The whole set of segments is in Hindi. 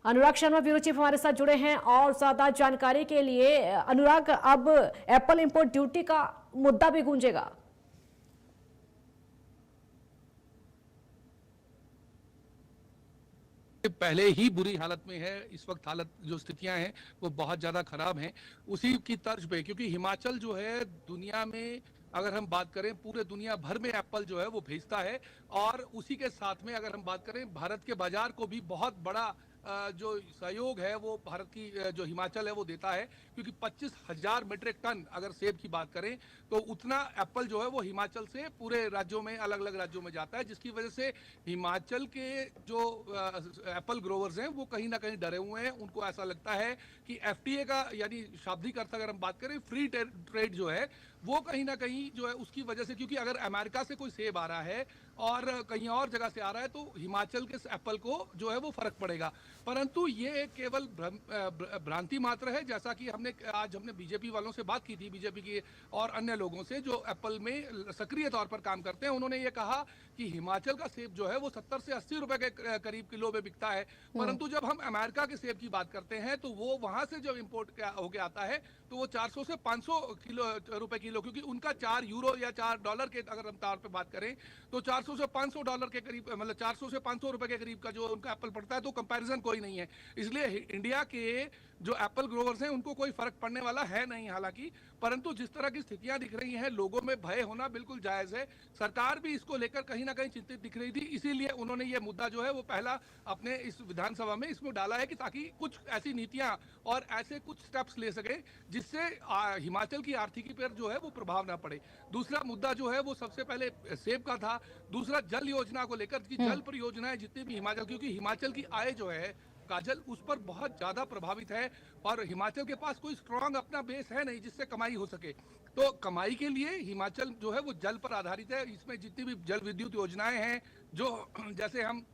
अनुराग शर्मा ब्यूरो चीफ हमारे साथ जुड़े हैं और ज्यादा जानकारी के लिए। अनुराग, अब एप्पल इंपोर्ट ड्यूटी का मुद्दा भी गूंजेगा। पहले ही बुरी हालत में है, इस वक्त हालत जो स्थितियां हैं वो बहुत ज्यादा खराब हैं। उसी की तर्ज पे, क्योंकि हिमाचल जो है दुनिया में, अगर हम बात करें पूरे दुनिया भर में एप्पल जो है वो भेजता है, और उसी के साथ में अगर हम बात करें भारत के बाजार को भी बहुत बड़ा जो सहयोग है वो भारत की जो हिमाचल है वो देता है, क्योंकि 25,000 मीट्रिक टन अगर सेब की बात करें तो उतना एप्पल जो है वो हिमाचल से पूरे राज्यों में, अलग अलग राज्यों में जाता है, जिसकी वजह से हिमाचल के जो एप्पल ग्रोवर्स हैं वो कहीं ना कहीं डरे हुए हैं। उनको ऐसा लगता है कि एफटीए का, यानी शाब्दिक अर्थ अगर हम बात करें, फ्री ट्रेड जो है वो कहीं ना कहीं जो है उसकी वजह से, क्योंकि अगर अमेरिका से कोई सेब आ रहा है और कहीं और जगह से आ रहा है तो हिमाचल के एप्पल को जो है वो फर्क पड़ेगा। परंतु ये केवल भ्रांति मात्र है, जैसा कि हमने बीजेपी वालों से बात की थी, बीजेपी की और अन्य लोगों से जो एप्पल में सक्रिय तौर पर काम करते हैं। उन्होंने ये कहा कि हिमाचल का सेब जो है वो 70 से 80 रुपए के करीब किलो में बिकता है, परंतु जब हम अमेरिका के सेब की बात करते हैं तो वो वहां से जब इंपोर्ट होके आता है तो वो 400 से 500 रुपए किलो, क्योंकि उनका 4 यूरो या $4 के अगर हम तौर पे बात करें तो 400 से 500 डॉलर के करीब, मतलब 400 से 500 रुपए के करीब का जो उनका एप्पल पड़ता है, तो कंपैरिजन कोई नहीं है। इसलिए इंडिया के जो एप्पल ग्रोवर्स हैं उनको कोई फर्क पड़ने वाला है नहीं हालांकि, परंतु जिस तरह की स्थितियां दिख रही हैं लोगों में भय होना बिल्कुल जायज है। सरकार भी इसको लेकर कहीं ना कहीं चिंतित दिख रही थी, इसीलिए उन्होंने ये मुद्दा जो है वो पहला अपने इस विधानसभा में इसमें डाला है कि ताकि कुछ ऐसी नीतियां और ऐसे कुछ स्टेप्स ले सके जिससे हिमाचल की आर्थिकी पर जो है वो प्रभाव ना पड़े। दूसरा मुद्दा जो है वो सबसे पहले सेब का था। दूसरा जल योजना को लेकर कि जल परियोजनाएं जितनी भी हिमाचल, क्योंकि हिमाचल की आय जो है काजल उस पर बहुत ज्यादा प्रभावित है, और हिमाचल के पास कोई स्ट्रांग अपना बेस है नहीं जिससे कमाई हो सके। तो कमाई के लिए हिमाचल जो है वो जल पर आधारित है। इसमें जितनी भी जल विद्युत योजनाएं हैं, जो जैसे हम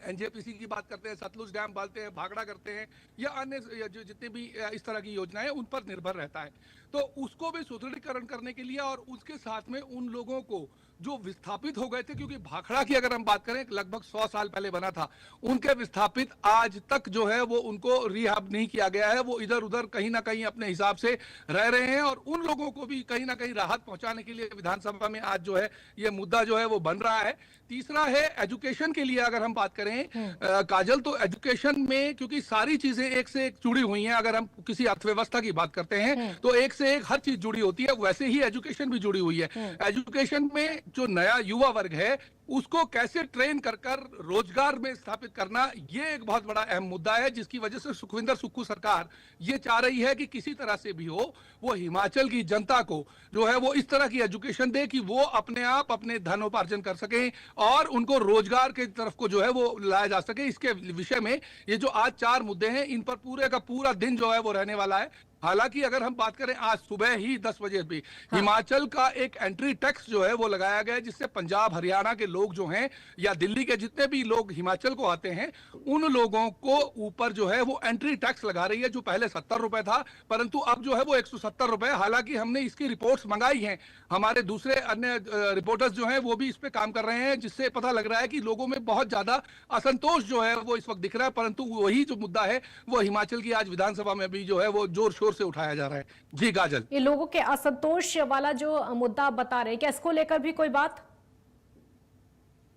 एनजेपीसी की बात करते हैं, सतलुज डैम बोलते हैं, भाखड़ा करते हैं, या अन्य जो जितने भी इस तरह की योजनाएं उन पर निर्भर रहता है, तो उसको भी सुदृढ़ीकरण करने के लिए और उसके साथ में उन लोगों को जो विस्थापित हो गए थे, क्योंकि भाखड़ा की अगर हम बात करें लगभग 100 साल पहले बना था, उनके विस्थापित आज तक जो है वो उनको रिहाब नहीं किया गया है, वो इधर उधर कहीं ना कहीं अपने हिसाब से रह रहे हैं, और उन लोगों को भी कहीं ना कहीं राहत पहुंचाने के लिए विधानसभा में आज जो है ये मुद्दा जो है वो बन रहा है। तीसरा है एजुकेशन के लिए अगर हम बात करें काजल, तो एजुकेशन में क्योंकि सारी चीजें एक से एक जुड़ी हुई हैं, अगर हम किसी अर्थव्यवस्था की बात करते हैं तो एक से एक हर चीज जुड़ी होती है, वैसे ही एजुकेशन भी जुड़ी हुई है। एजुकेशन में जो नया युवा वर्ग है उसको कैसे ट्रेन कर कर रोजगार में स्थापित करना, ये एक बहुत बड़ा अहम मुद्दा है, जिसकी वजह से सुखविंदर सुक्खू सरकार ये चाह रही है कि किसी तरह से भी हो वो हिमाचल की जनता को जो है वो इस तरह की एजुकेशन दे कि वो अपने आप अपने धनोपार्जन कर सकें और उनको रोजगार की तरफ को जो है वो लाया जा सके। इसके विषय में ये जो आज 4 मुद्दे हैं, इन पर पूरे का पूरा दिन जो है वो रहने वाला है। हालांकि अगर हम बात करें आज सुबह ही 10 बजे भी हिमाचल का एक एंट्री टैक्स जो है वो लगाया गया है, जिससे पंजाब हरियाणा के लोग जो हैं या दिल्ली के जितने भी लोग हिमाचल को आते हैं उन लोगों को ऊपर जो है वो एंट्री टैक्स लगा रही है, जो पहले 70 रुपए था परंतु अब जो है वो 170 रुपए। हालांकि हमने इसकी रिपोर्ट्स मंगाई हैं, हमारे दूसरे अन्य रिपोर्टर्स जो हैं वो भी इस पे काम कर रहे हैं, जिससे पता लग रहा है कि लोगों में बहुत ज्यादा असंतोष जो है वो इस वक्त दिख रहा है, परंतु वही जो मुद्दा है वो हिमाचल की आज विधानसभा में भी जो है वो जोर शोर से उठाया जा रहा है। जी काजल, ये लोगों के असंतोष वाला जो मुद्दा बता रहे हैं, क्या इसको लेकर भी कोई बात?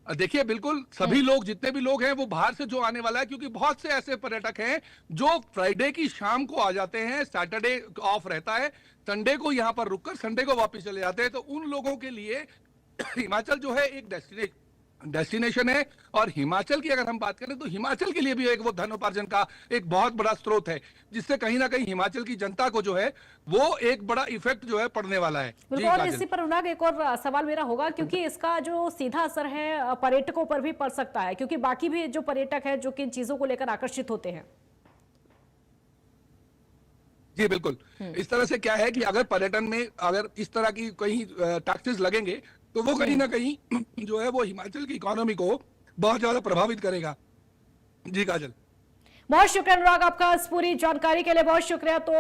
देखिए बिल्कुल सभी लोग, जितने भी लोग हैं वो बाहर से जो आने वाला है, क्योंकि बहुत से ऐसे पर्यटक हैं जो फ्राइडे की शाम को आ जाते हैं, सैटरडे ऑफ रहता है, संडे को यहाँ पर रुककर संडे को वापस चले जाते हैं, तो उन लोगों के लिए हिमाचल जो है एक डेस्टिनेशन है। और हिमाचल की अगर हम बात करें तो हिमाचल के लिए भी एक वो धनोपार्जन का एक बहुत बड़ा स्रोत है, जिससे कहीं ना कहीं हिमाचल की जनता को जो है वो एक बड़ा इफेक्ट जो है पड़ने वाला है। और इसी पर अनुराग एक और सवाल मेरा होगा, क्योंकि इसका जो सीधा असर है पर्यटकों पर भी पड़ सकता है, क्योंकि बाकी भी जो पर्यटक है जो किन चीजों को लेकर आकर्षित होते हैं। जी बिल्कुल, इस तरह से क्या है कि अगर पर्यटन में अगर इस तरह की कहीं टैक्सेस लगेंगे तो वो कहीं ना कहीं जो है वो हिमाचल की इकोनॉमी को बहुत ज्यादा प्रभावित करेगा। जी काजल, बहुत शुक्रिया अनुराग, आपका इस पूरी जानकारी के लिए बहुत शुक्रिया। तो